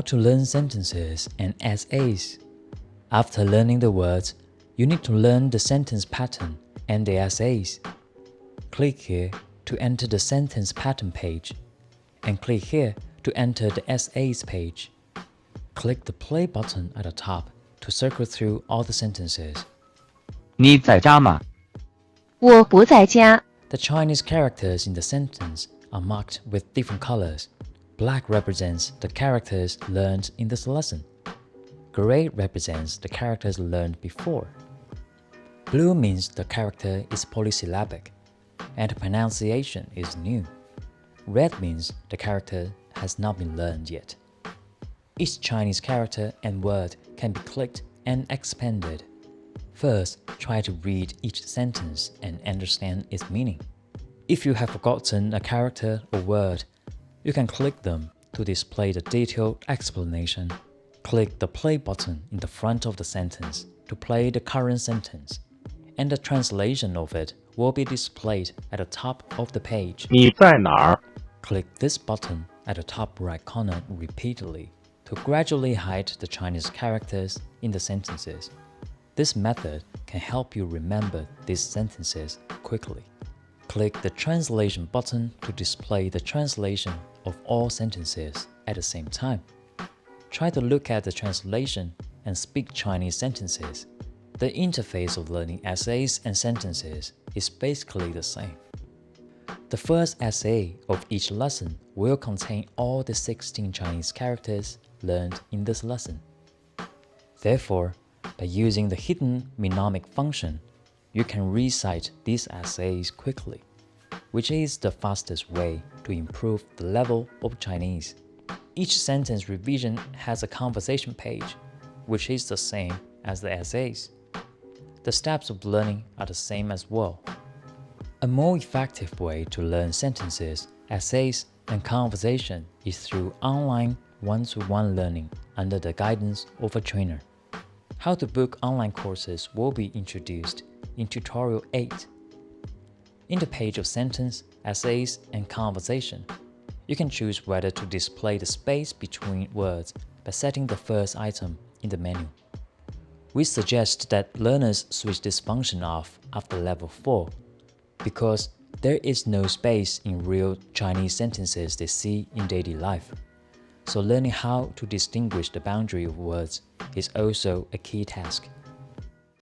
How to learn sentences and essays. After learning the words, you need to learn the sentence pattern and the essays. Click here to enter the sentence pattern page, and click here to enter the essays page. Click the play button at the top to circle through all the sentences. 你在家吗？我不在家。 The Chinese characters in the sentence are marked with different colors. Black represents the characters learned in this lesson. Gray represents the characters learned before. Blue means the character is polysyllabic, and the pronunciation is new. Red means the character has not been learned yet. Each Chinese character and word can be clicked and expanded. First, try to read each sentence and understand its meaning. If you have forgotten a character or word, you can click them to display the detailed explanation. Click the play button in the front of the sentence to play the current sentence, and the translation of it will be displayed at the top of the page. 你在哪儿？ Click this button at the top right corner repeatedly to gradually hide the Chinese characters in the sentences. This method can help you remember these sentences quickly. Click the translation button to display the translation of all sentences at the same time. Try to look at the translation and speak Chinese sentences. The interface of learning essays and sentences is basically the same. The first essay of each lesson will contain all the 16 Chinese characters learned in this lesson. Therefore, by using the hidden mnemonic function, you can recite these essays quickly, which is the fastest way to improve the level of Chinese. Each sentence revision has a conversation page, which is the same as the essays. The steps of learning are the same as well. A more effective way to learn sentences, essays, and conversation is through online one-to-one learning under the guidance of a trainer. How to book online courses will be introduced in Tutorial 8. In the page of sentence, essays, and conversation, you can choose whether to display the space between words by setting the first item in the menu. We suggest that learners switch this function off after level 4, because there is no space in real Chinese sentences they see in daily life. So learning how to distinguish the boundary of words is also a key task.